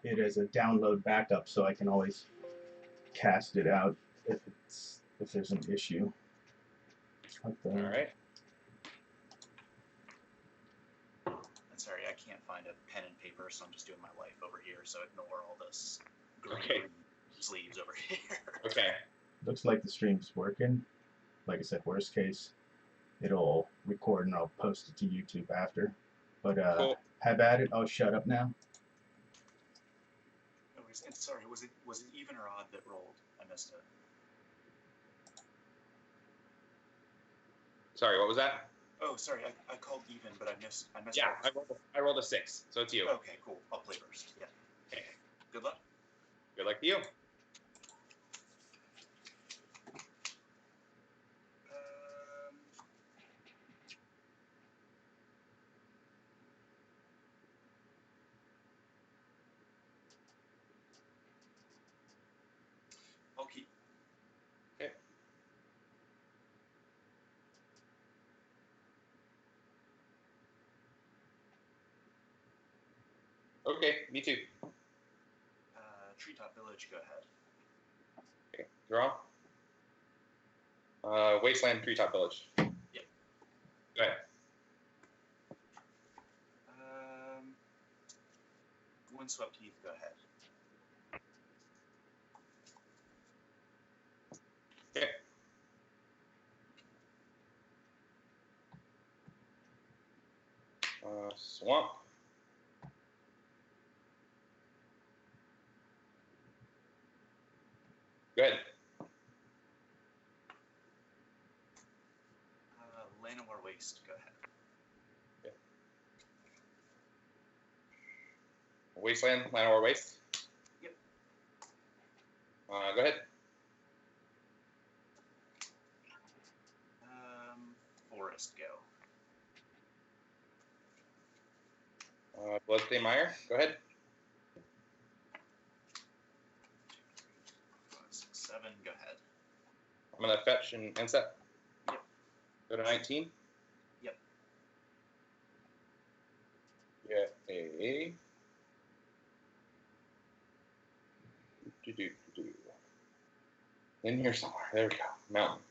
it as a download backup, so I can always cast it out if there's an issue. All right. Sorry, I can't find a pen and paper, so I'm just doing my life over here. So ignore all this green sleeves over here. Okay. Looks like the stream's working. Like I said, worst case, it'll record and I'll post it to YouTube after. But Cool. have at it. I'll shut up now. No worries. And sorry, was it even or odd that rolled? I missed it. Sorry, what was that? Oh, sorry, I called even, but I missed. Yeah, I rolled a 6, so it's you. Okay, cool. I'll play first. Yeah. Okay. Good luck. Good luck to you. I'll keep. Okay. Okay, me too. Treetop Village, go ahead. Okay, draw. Wasteland, Treetop Village. Yep. Go ahead. Windswept Heath, go ahead. Okay. Swamp. Go ahead. Llanowar Waste, go ahead. Okay. Wasteland, Llanowar Waste. Yep. Go ahead. Forest, go. Bloodstained Mire, go ahead. 5, 6, 7, go ahead. I'm going to fetch and inset. Yep. Go to 19. Yep. Get a... In here somewhere. There we go. Mountain.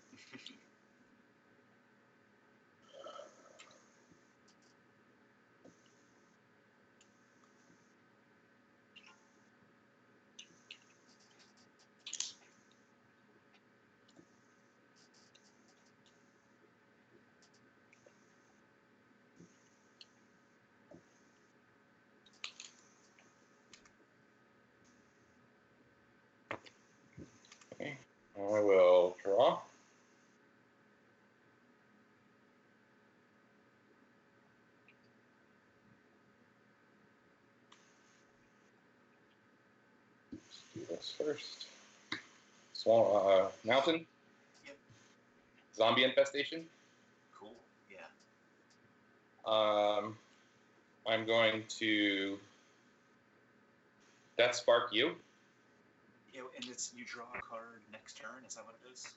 Okay. I will draw. Do this first. Small mountain. Yep. Zombie infestation. Cool. Yeah. I'm going to Death Spark you. Yeah, and it's you draw a card next turn. Is that what it is?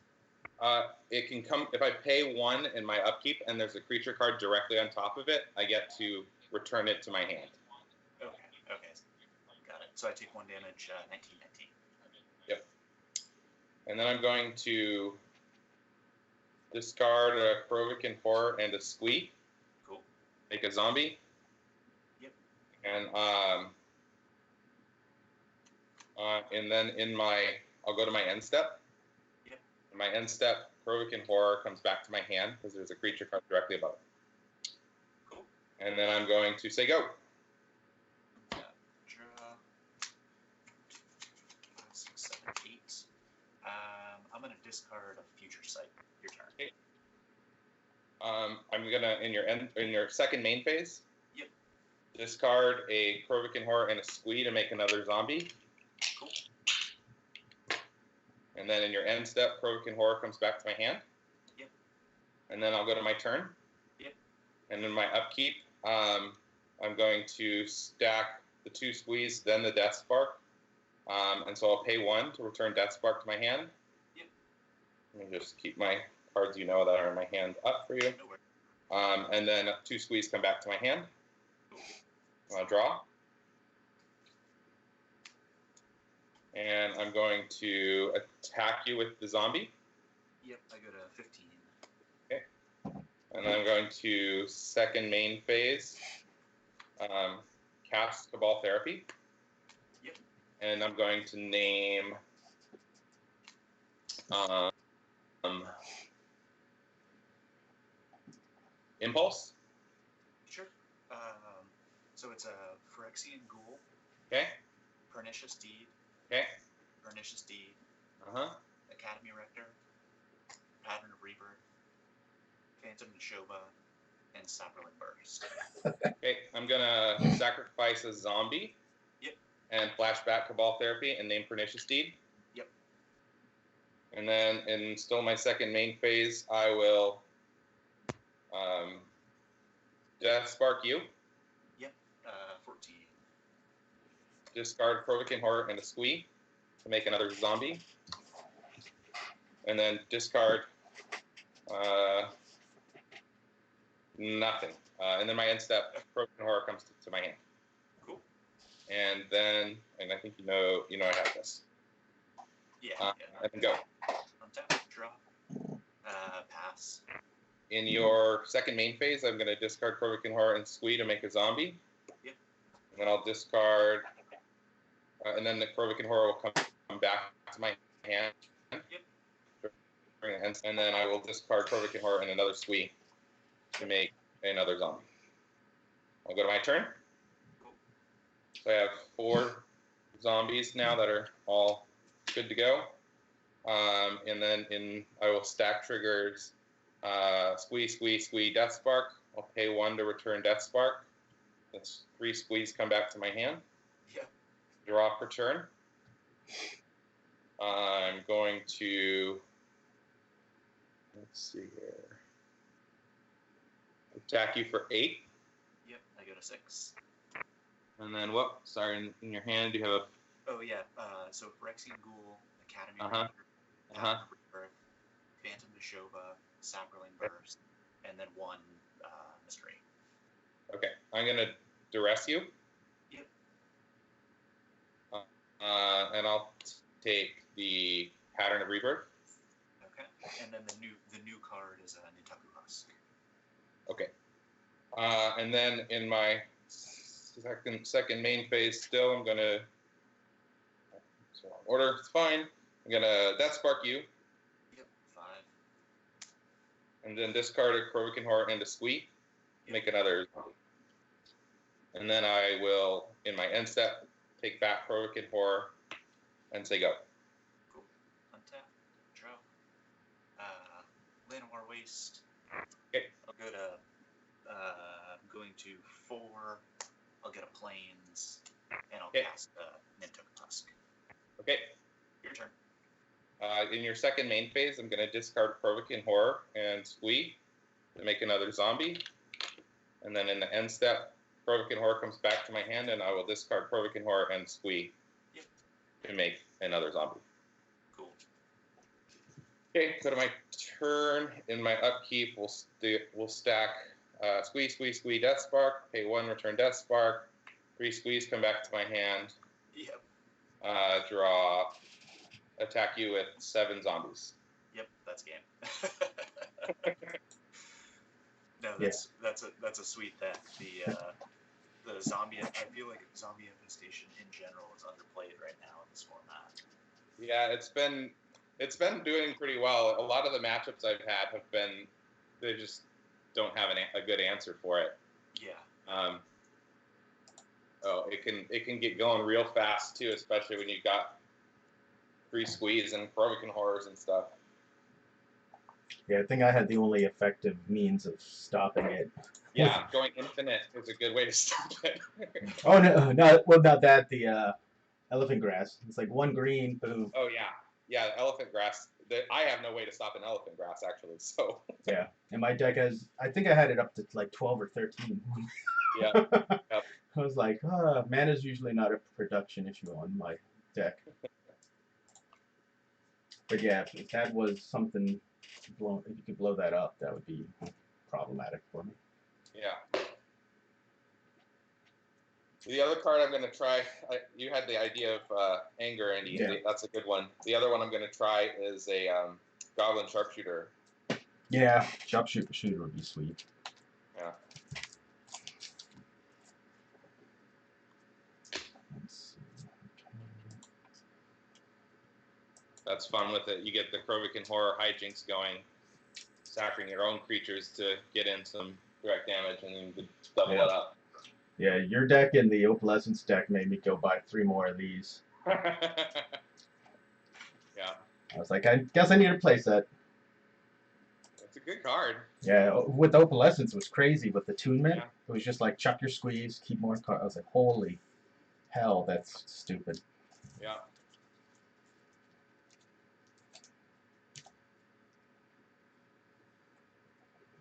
It can come if I pay 1 in my upkeep and there's a creature card directly on top of it. I get to return it to my hand. Okay. Got it. So I take 1 damage, 19. Yep. And then I'm going to discard a Provoking Horror and a Squee. Cool. Make a zombie. Yep. And then I'll go to my end step. Yep. In my end step, Provoking Horror comes back to my hand because there's a creature card directly above it. Cool. And then I'm going to say go. Draw. 5, 6, 7, 8. I'm going to discard a Future Sight. Your turn. Okay. I'm gonna in your second main phase. Yep. Discard a Provoking Horror and a Squee to make another zombie. Cool. And then in your end step, Provoking Horror comes back to my hand. Yep. And then I'll go to my turn. Yep. And in my upkeep, I'm going to stack the 2 Squeeze, then the Death Spark. And so I'll pay 1 to return Death Spark to my hand. Yep. Let me just keep my cards that are in my hand up for you. And then 2 Squeeze come back to my hand. I'll draw. And I'm going to attack you with the zombie. Yep, I go to 15. Okay. And then I'm going to second main phase, cast Cabal Therapy. Yep. And I'm going to name Impulse. Sure. So it's a Phyrexian Ghoul, Okay. Pernicious Deed, Okay. Pernicious Deed, Uh-huh. Academy Rector, Pattern of Rebirth, Phantom Neshoba, and Sapperling Burst. Okay, I'm gonna sacrifice a zombie. Yep. And flashback Cabal Therapy and name Pernicious Deed. Yep. And then in still my second main phase, I will Death Spark you. Yep. 14. Discard Provoking Horror and a Squee to make another zombie. And then discard nothing. And then my end step, Provoking Horror comes to my hand. Cool. And then, and I think you know I have this. Yeah. And then go. Untap, draw. Pass. In your second main phase, I'm going to discard Provoking Horror and Squee to make a zombie. Yep. And then I'll discard, and then the Provoking Horror will come back to my hand. Yep. And then I will discard Provoking Horror and another Squee to make another zombie. I'll go to my turn. Cool. So I have 4 zombies now that are all good to go. And then I will stack triggers. Squee, Death Spark. I'll pay 1 to return Death Spark. That's 3 squeeze come back to my hand. Yep. Draw per turn. I'm going to, let's see here, attack you for 8. Yep, I go to 6. And then what? Sorry, in your hand you have a... Oh, yeah. So Phyrexian Ghoul, Academy Uh-huh. Rector, Pattern of Rebirth, Phantom Neshoba, Sapperling Burst, and then 1 Mystery. Okay, I'm going to duress you. Yep. And I'll take the Pattern of Rebirth. Okay. And then the new card is a Nintaku Husk. Okay. And then in my second main phase still, I'm going to... It's wrong order. It's fine. I'm going to Death Spark you. Yep, 5. And then discard a Provoking Horror and a Squee. Yep. Make another zombie. And then I will, in my end step, take back Provoking Horror and say go. Cool. Untap. Draw. Llanowar Waste. Okay. I'll go to... I'm going to 4. I'll get a Plains. And I'll cast Nintaku Husk. Okay. Your turn. In your second main phase, I'm going to discard Provoking Horror and Squee to make another zombie. And then in the end step, Provoking Horror comes back to my hand, and I will discard Provoking Horror and Squee to make another zombie. Cool. Okay, go to my turn. In my upkeep, we'll stack Squee, Death Spark. Pay 1, return Death Spark. 3 squeeze, come back to my hand. Yep. Draw, attack you with 7 zombies. Yep, that's game. No, that's a sweet deck. The zombie. I feel like zombie infestation in general is underplayed right now in this format. Yeah, it's been doing pretty well. A lot of the matchups I've had have been, they just don't have a good answer for it. Yeah. It can get going real fast too, especially when you've got 3 squeeze and Provoking Horrors and stuff. Yeah, I think I had the only effective means of stopping it. Yeah, going infinite is a good way to stop it. Oh no, not that. The elephant grass. It's like 1 green, boom. Oh yeah, elephant grass. I have no way to stop an elephant grass actually. So yeah, and my deck has. I think I had it up to like 12 or 13. Yeah. Yep. I was like, mana's usually not a production issue on my deck. But yeah, if that was something, if you could blow that up, that would be problematic for me. Yeah. The other card I'm going to try, you had the idea of anger, Andy. Yeah. That's a good one. The other one I'm going to try is a Goblin Sharpshooter. Yeah, shooter would be sweet. Yeah. Let's see. That's fun with it. You get the Krovikan Horror hijinks going, sacrificing your own creatures to get in some direct damage, and then you could double it up. Yeah, your deck and the Opalescence deck made me go buy 3 more of these. Yeah. I was like, I guess I need a playset. It's a good card. Yeah, with Opalescence it was crazy with attunement. Yeah. It was just like chuck your squeeze, keep more cards. I was like, holy hell, that's stupid. Yeah.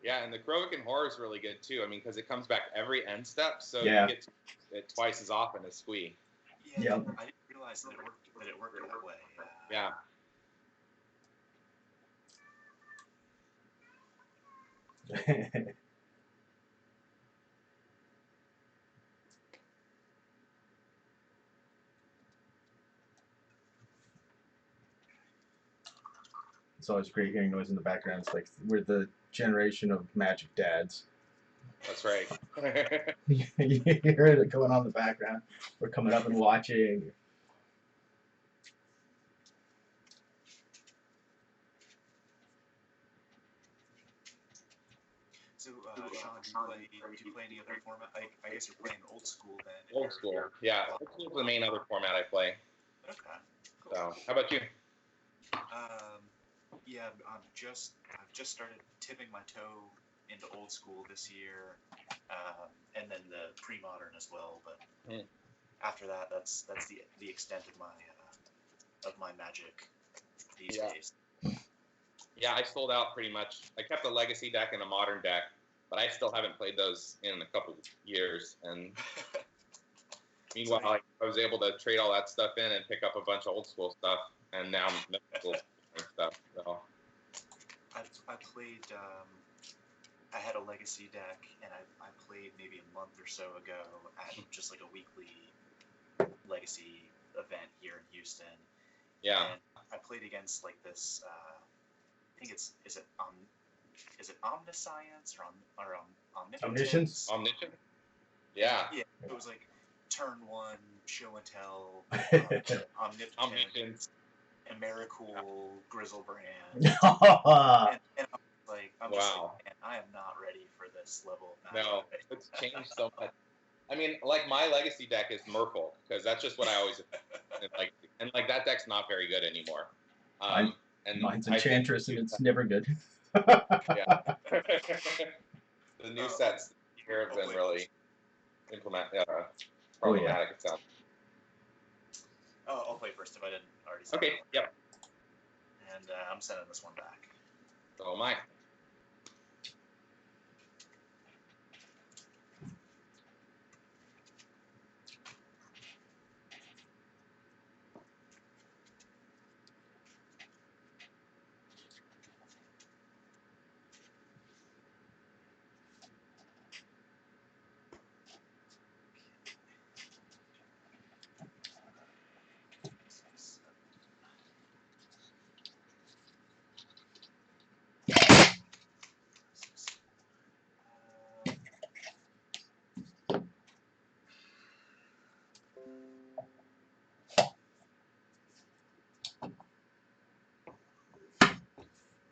Yeah, and the Krovikan Horror is really good too. I mean, because it comes back every end step, so Yeah. you get it twice as often as Squee. Yeah, I didn't realize that it worked that way. Yeah. It's always great hearing noise in the background. It's like we're the generation of Magic dads. That's right. You hear it going on in the background. We're coming up and watching. So, Shawn, do you play any other format? I guess you're playing old school then. Old school. Yeah, old school is the main other format I play. Okay. Cool. So, how about you? Yeah, I've just started tipping my toe into old school this year, and then the Premodern as well. But after that, that's the extent of my Magic these days. Yeah, I sold out pretty much. I kept a Legacy deck and a Modern deck, but I still haven't played those in a couple years. And meanwhile, I was able to trade all that stuff in and pick up a bunch of old school stuff, and now middle school stuff. So. I played. I had a Legacy deck, and I played maybe a month or so ago at just like a weekly Legacy event here in Houston. Yeah. And I played against like this. I think is it Omniscience or Omnipotence? Omniscience? Yeah. Yeah. It was like turn 1 show and tell Omnipotence. Emericool Grizzlebrand. and I'm just like, man, I am not ready for this level of magic. No, it's changed so much. I mean, like my Legacy deck is Merfolk because that's just what I always like, and like that deck's not very good anymore. And mine's Enchantress, and it's never good. Yeah. The new sets here have been really problematic. It sounds. I'll play first if I didn't already. Okay. Yep. And I'm sending this one back. So am I.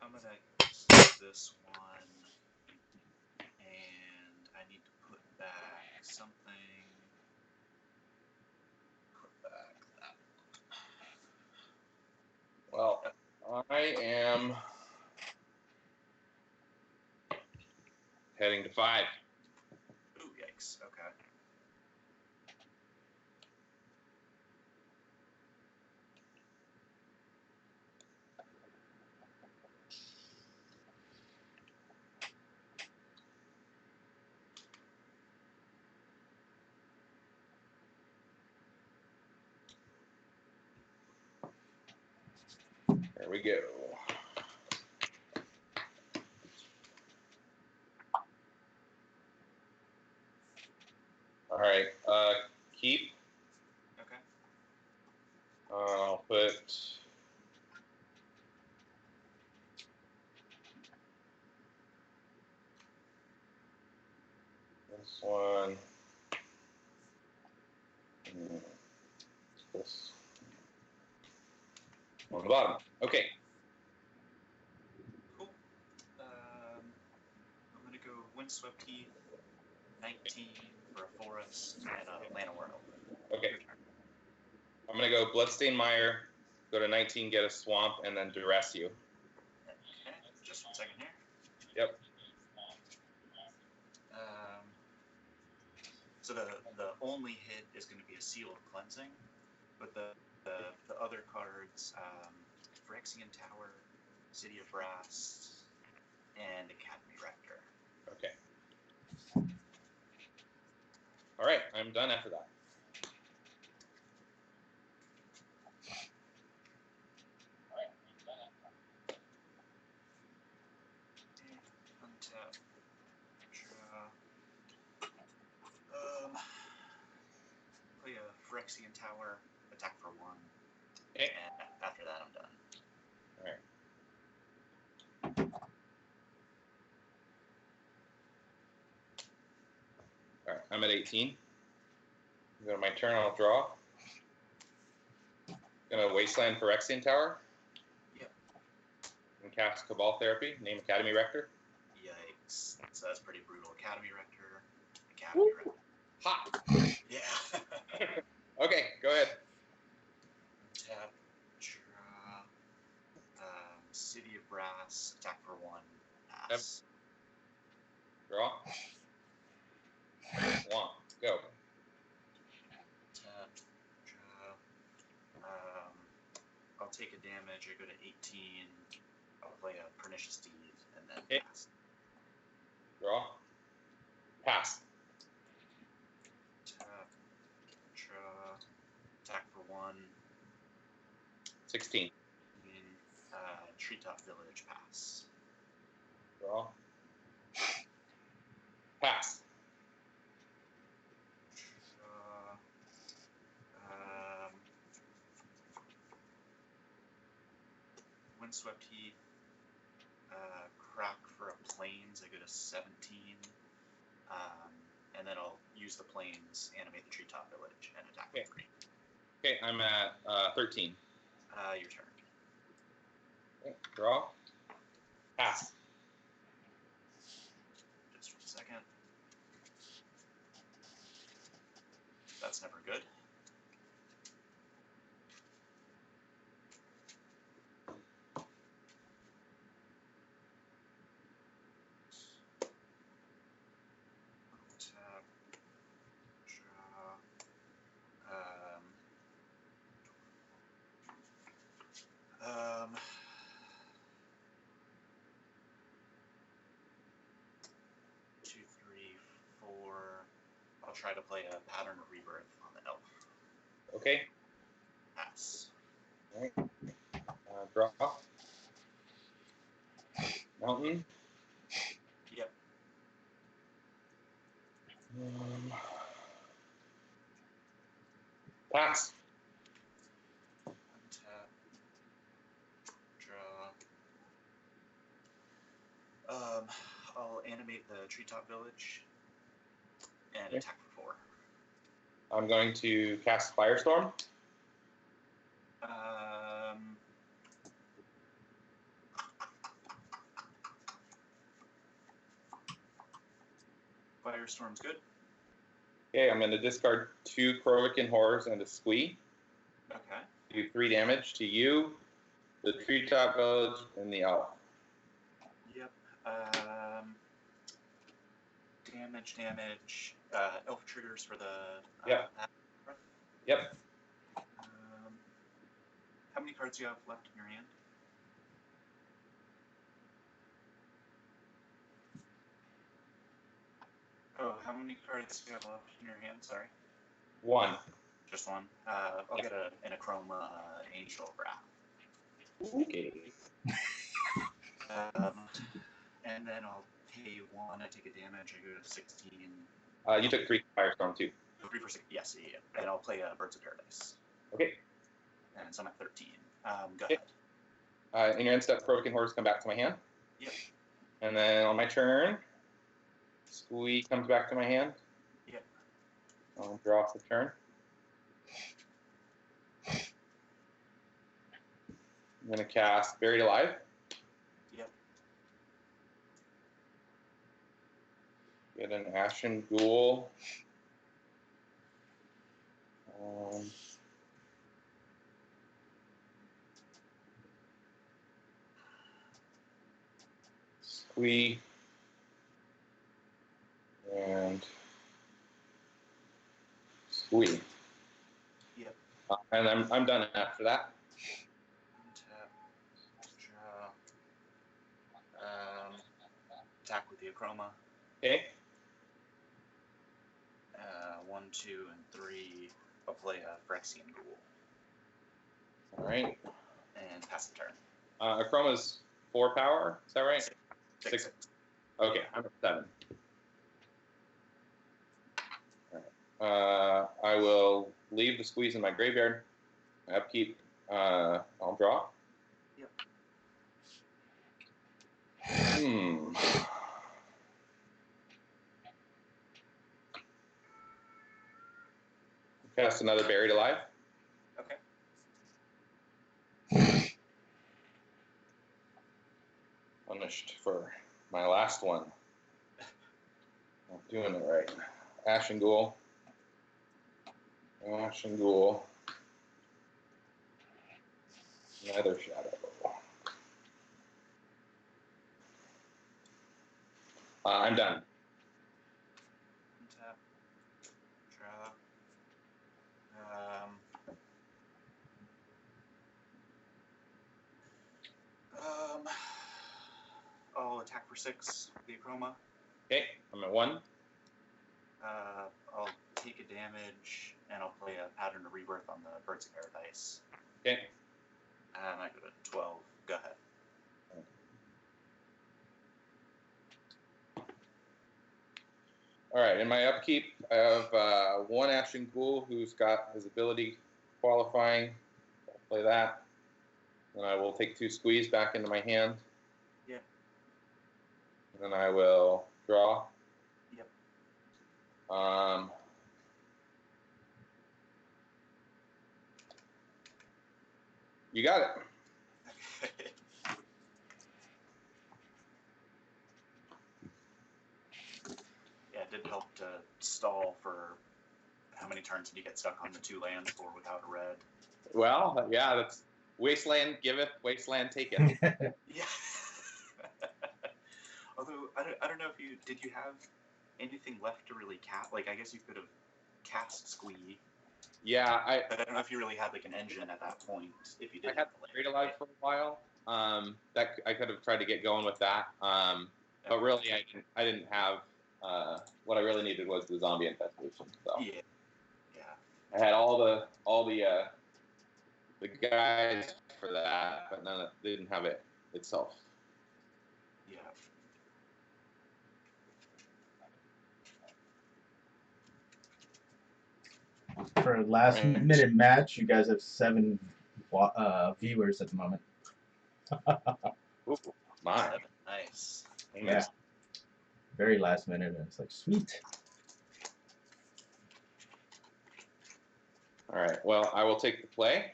I'm gonna keep this one, and I need to put back something. Put back that. Well, I am heading to 5. Ooh, yikes. Okay. There we go. All right. put this one. This on the bottom. Okay. Cool. I'm gonna go Windswept Heath, 19 for a forest, and a Llanowar Elf. Okay. Your turn. I'm gonna go Bloodstained Mire, go to 19, get a swamp, and then duress you. Okay, just 1 second here. Yep. So the only hit is going to be a Seal of Cleansing, but the other cards, Phyrexian Tower, City of Brass, and Academy Rector. Okay. All right, I'm done after that. Untap. Draw. Play a Phyrexian Tower, attack for 1. Okay. And after that, I'm done. All right. All right, I'm at 18. Go to my turn, I'll draw. Gonna Wasteland Phyrexian Tower. Yep. And cast Cabal Therapy, name Academy Rector. Yikes. So that's pretty brutal. Academy Rector. Academy Rector. Hot. Yeah. Okay, go ahead. Tap, draw, City of Brass, attack for 1, pass. Draw. Swamp. Go. Tap, draw, I'll take a damage, I go to 18, I'll play a Pernicious Deed, and then Okay. pass. Draw. Pass. Tap, draw, attack for 1, 16. Treetop Village, pass. Draw. Pass. Draw, Windswept Heath, crack for a Plains, I go to 17, and then I'll use the Plains, animate the Treetop Village, and attack for 3. Okay, I'm at 13. Your turn. Okay. Draw. Pass. Just 1 second. That's never good. Tap, draw, 2, 3, 4. I'll try to play a Pattern of Rebirth on the elf. Okay. Pass. All right. Draw. Mountain. Yep. Pass. Untap. Draw. I'll animate the Treetop Village and Okay. attack for 4. I'm going to cast Firestorm. Firestorm's good. Okay, I'm going to discard 2 Krovikan Horrors and a Squee. Okay. Do 3 damage to you, the Treetop Village, and the elf. Yep. Damage. Elf triggers for the. Yep. Yep. How many cards do you have left in your hand? Oh, how many cards do you have left in your hand? Sorry. 1. Just 1. I'll get an Achroma Angel Wrath. Okay. And then I'll pay 1. I take a damage. I go to 16. You took 3 Firestorm too. 3 for 6. Yes, yeah. And I'll play Birds of Paradise. Okay. And so I'm at 13. Go Okay. ahead. In your end step, Provoking Hordes come back to my hand. Yep. And then on my turn, Squee comes back to my hand. Yep. I'll draw off the turn. I'm going to cast Buried Alive. Yep. Get an Ashen Ghoul. Squee. And Squee. Yep. And I'm done after that. Tap. Draw. Attack with the Acroma. Okay. 1, 2, and 3. I'll play a Phyrexian Ghoul. All right. And pass the turn. Acroma's 4 power. Is that right? Six. Okay, I'm at 7. All right. I will leave the Squeeze in my graveyard. Upkeep. I'll draw. Yep. Cast another Buried Alive. Okay. Punished for my last one. I'm doing it right. Ashen Ghoul. Ashen Ghoul. Nether Shadow. I'm done. Tap. Draw. I'll attack for 6 with the Acroma. Okay, I'm at 1. I'll take a damage, and I'll play a Pattern of Rebirth on the Birds of Paradise. Okay. I go to 12. Go ahead. All right, in my upkeep, I have 1 Ashen Ghoul who's got his ability qualifying. I'll play that. And I will take 2 Squeeze back into my hand. Yeah. And then I will draw. Yep. You got it. Yeah, it did help to stall for how many turns did you get stuck on the 2 lands for without a red? Well, yeah, that's Wasteland giveth, Wasteland taketh. Yeah. Although I don't know if did you have anything left to really cast? Like, I guess you could have cast Squee. Yeah, But I don't know if you really had like an engine at that point. If you did, I had Buried Alive for a while. That I could have tried to get going with that. But really, I didn't have. What I really needed was the zombie infestation. So yeah. I had all the guys for that, but none of they didn't have it itself. Yeah. For a last minute match, you guys have 7 viewers at the moment. Ooh, my. Nice. Yeah. Very last minute, and it's like, sweet. All right. Well, I will take the play.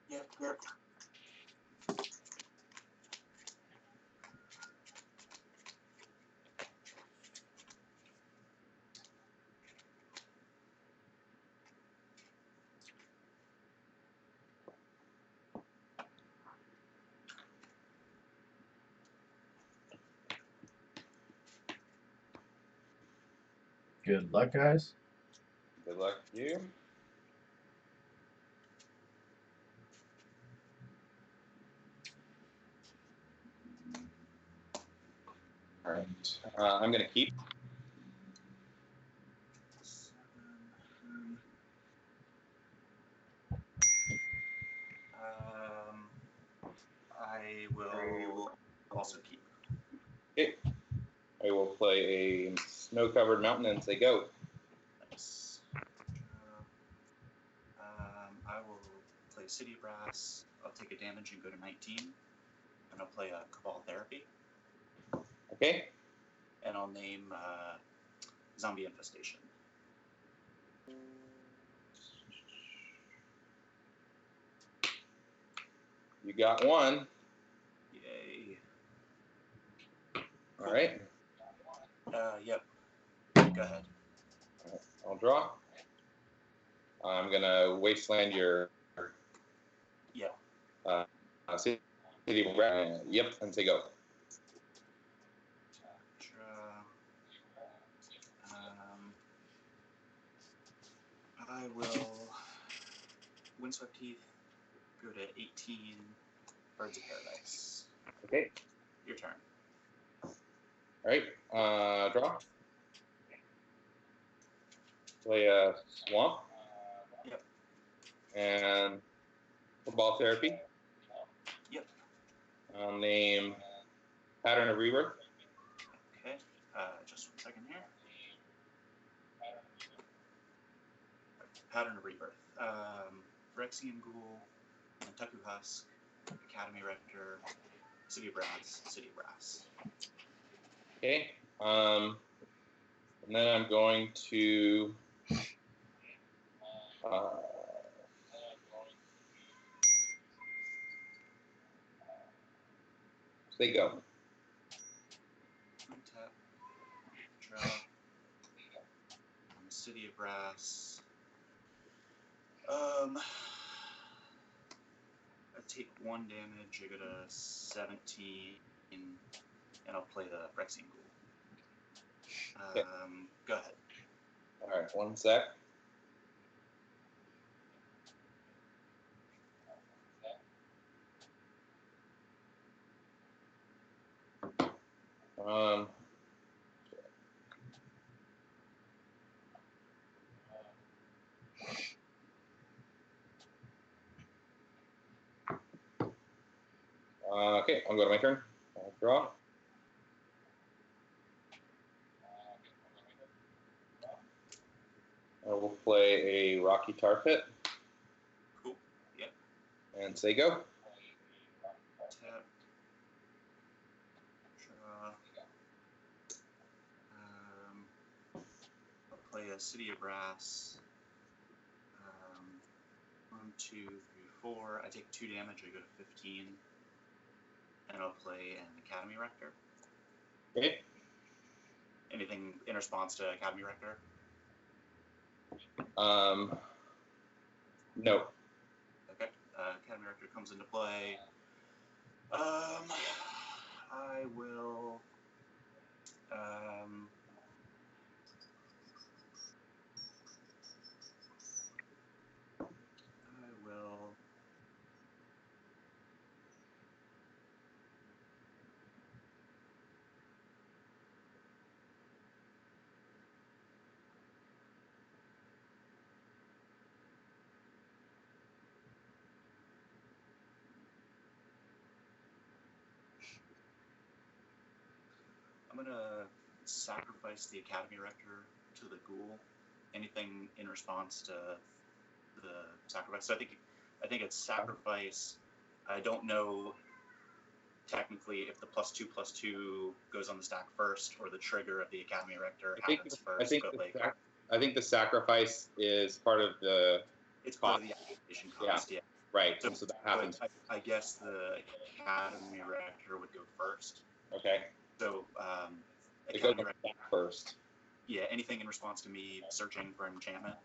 Yep. Good luck, guys. Good luck to you. All right. I'm going to keep. I will also keep. Okay. I will play a snow-covered mountain and say go. Nice. I will play play City Brass. I'll take a damage and go to 19. And I'll play a Cabal Therapy. Okay. And I'll name Zombie Infestation. You got one. Yay. All right. Yep. Go ahead. I'll draw. I'm gonna wasteland your. Yep. City. Yep, and say go. Draw. I will Windswept Heath, go to 18, Birds of Paradise. Okay. Your turn. All right. Draw. Play a swamp. Yep. And football therapy. Yep. I'll name Pattern of Rebirth. Okay. Just 1 second here. Pattern of Rebirth. Rexian Ghoul, Nantucket Husk, Academy Rector, City of Brass, City of Brass. Okay. And then I'm going to say go. Untap. Draw. City of Brass. I take 1 damage, I go to 17, and I'll play the Rexian Ghoul. Okay. Go ahead. All right, 1 sec. Okay, I'll go to my turn. I'll draw. I will play a Rocky Tar Pit. Cool. Yep. And say go. Tap. Draw. I'll play a City of Brass. 1, 2, 3, 4. I take 2 damage, I go to 15. And I'll play an Academy Rector. Okay. Anything in response to Academy Rector? No. Okay. Academy Rector comes into play. I will. I'm gonna sacrifice the Academy Rector to the Ghoul. Anything in response to the sacrifice? So I think it's sacrifice. I don't know technically if the +2/+2 goes on the stack first or the trigger of the Academy Rector happens first. I think the sacrifice is part of the. It's part of the activation cost. Yeah. Right. So that happens. I guess the Academy Rector would go first. Okay. So it goes back first. Yeah, anything in response to me searching for an enchantment?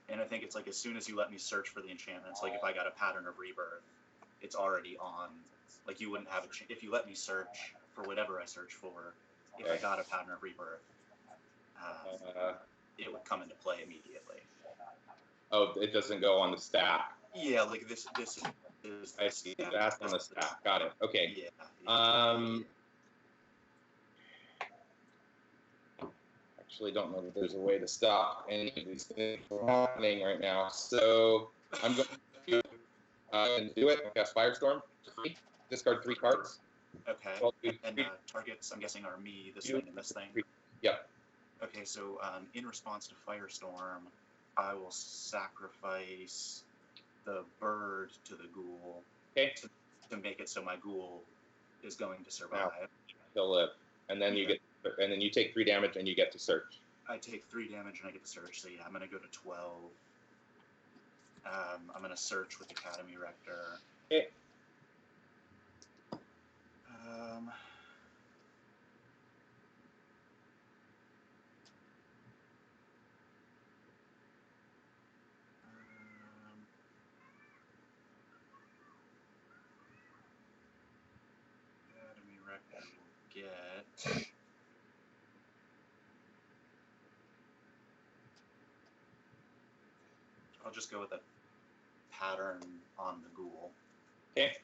And I think it's like as soon as you let me search for the enchantments, like if I got a Pattern of Rebirth, it's already on. Like you wouldn't have if you let me search for whatever I search for. If I got a Pattern of Rebirth, it would come into play immediately. Oh, it doesn't go on the stack. Yeah, like this is. I see. That's on the stack. Got it. Okay. Yeah. Actually, don't know that there's a way to stop any of these things from happening right now. So I'm going to do it. Cast Firestorm. Discard 3 cards. Okay. And targets, I'm guessing, are me, this thing, and this thing. Yep. Okay, so in response to Firestorm, I will sacrifice the bird to the ghoul Okay. to make it so my ghoul is going to survive. He'll live, and then you take 3 damage, and you get to search. I take 3 damage and I get to search. So yeah, I'm gonna go to 12. I'm gonna search with Academy Rector. Okay. Academy Rector will get. I'll just go with a pattern on the ghoul. Okay.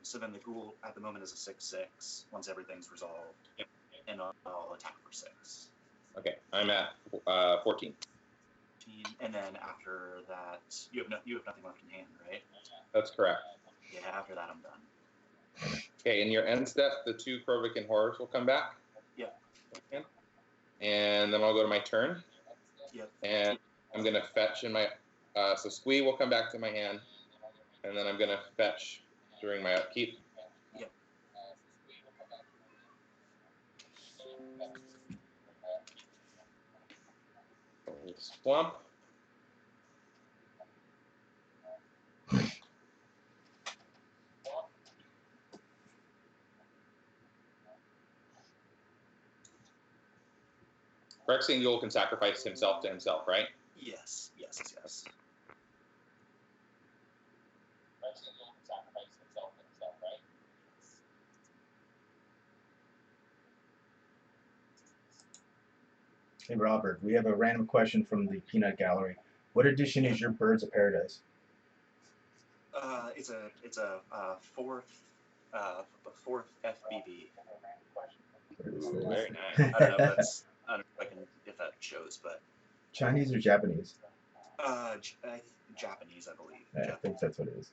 So then the ghoul at the moment is a 6/6 once everything's resolved. Yep. And I'll attack for 6. Okay, I'm at 14. And then after that, you have nothing left in hand, right? That's correct. Yeah, after that I'm done. Okay, in your end step, the 2 Krovikan horrors will come back. Yep. And then I'll go to my turn. Yep. And I'm going to fetch in my... so Squee will come back to my hand. And then I'm going to fetch during my upkeep. Yep. Swamp. Phyrexian Ghoul can sacrifice himself to himself, right? Yes. Hey Robert, we have a random question from the Peanut Gallery. What edition is your Birds of Paradise? It's a fourth FBB. Very nice. I don't know if that shows, but Chinese or Japanese? Japanese, I believe. Yeah, I think that's what it is.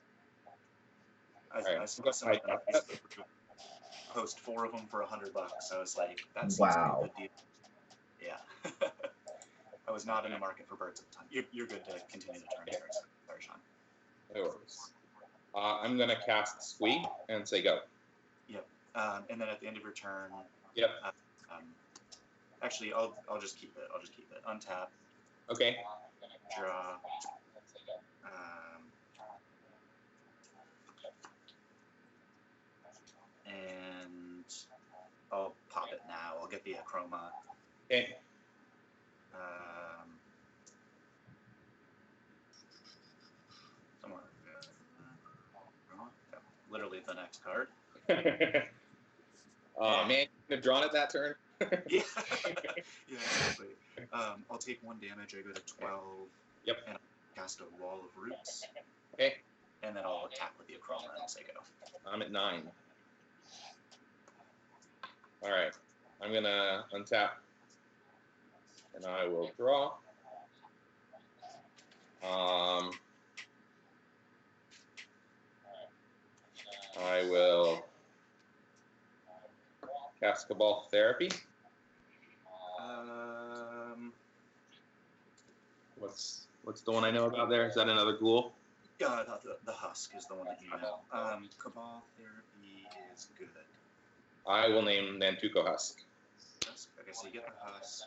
I saw someone on Facebook post 4 of them for $100. I was like, that seems like a good deal. Yeah. I was not in the market for birds at the time. You're good to continue the turn. Sorry, Shawn. No worries. I'm going to cast Squee and say go. Yep. And then at the end of your turn. Yep. Actually, I'll just keep it. Untap. Okay. Draw. And I'll pop it now. I'll get the Achroma. Okay. Somewhere. Literally the next card. Oh man, you have drawn it that turn. Yeah. Yeah, exactly. I'll take 1 damage. I go to 12. Yep. And I'll cast a Wall of Roots. Okay. And then I'll attack with the Achroma and I'll say go. I'm at 9. All right. I'm gonna untap, and I will draw. I will cast Cabal Therapy. What's the one I know about there? Is that another ghoul? Yeah, the Husk is the one that you know. Cabal Therapy is good. I will name Nantuko Husk. Okay, so you get the Husk,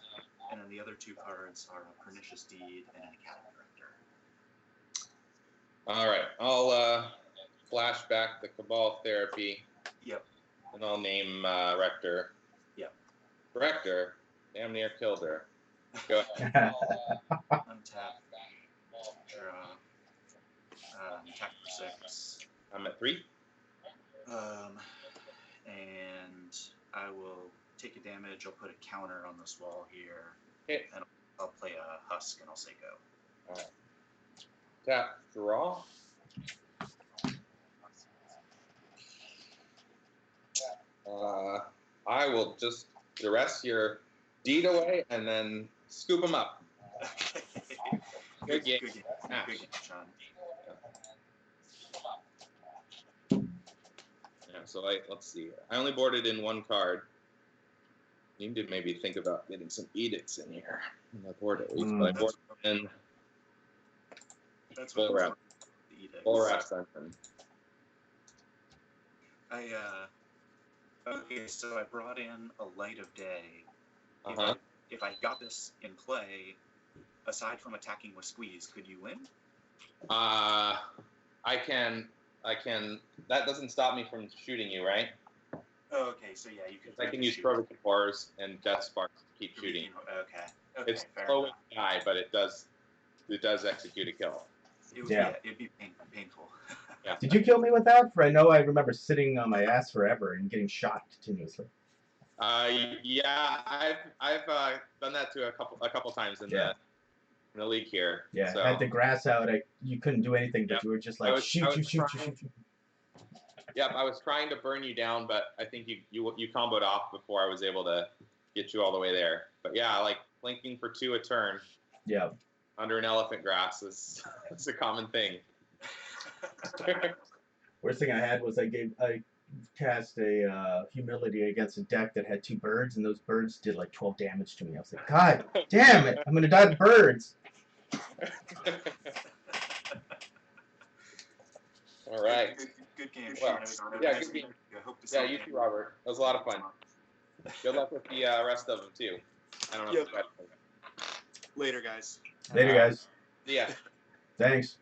and then the other 2 cards are a Pernicious Deed and an Academy Rector. All right, I'll flash back the Cabal Therapy. Yep. And I'll name Rector. Yep. Rector, damn near killed her. Go ahead. Untap. Draw. Attack for 6. I'm at 3. And I will take a damage. I'll put a counter on this wall here. Okay. And I'll play a Husk and I'll say go. All right. Tap, draw. I will just duress your deed away and then scoop them up. Good game. Good game, Shawn. Yeah, so let's see. I only boarded in 1 card. need to maybe think about getting some edicts in here on the board at least. Mm. But I board in That's full what rest. the edicts. Full rest dungeon. Okay, so I brought in a light of day. If I got this in play, aside from attacking with squeeze, could you win? I can. That doesn't stop me from shooting you, right? Oh, okay, so yeah, you could. I can use provocateurs and death sparks to keep shooting. Okay. It's fair slow enough. die, but it does execute a kill. It'd be painful. Yeah. Did you kill me with that? For I know I remember sitting on my ass forever and getting shot continuously. Yeah, I've done that to a couple times in the league here. Yeah, so. had the grass out. You couldn't do anything, but you were just like shoot. Yep, I was trying to burn you down, but I think you comboed off before I was able to get you all the way there. But yeah, like blinking for 2 a turn. Yeah. Under an elephant grass is a common thing. Worst thing I had was I cast a humility against a deck that had 2 birds, and those birds did like 12 damage to me. I was like, God damn it! I'm gonna die to birds. All right. Good game, Well, Shawn. yeah, good game. I hope to Yeah, you too, Robert. It was a lot of fun. Good luck with the rest of them too. I don't know. Later, guys. Later, guys. Yeah. Thanks.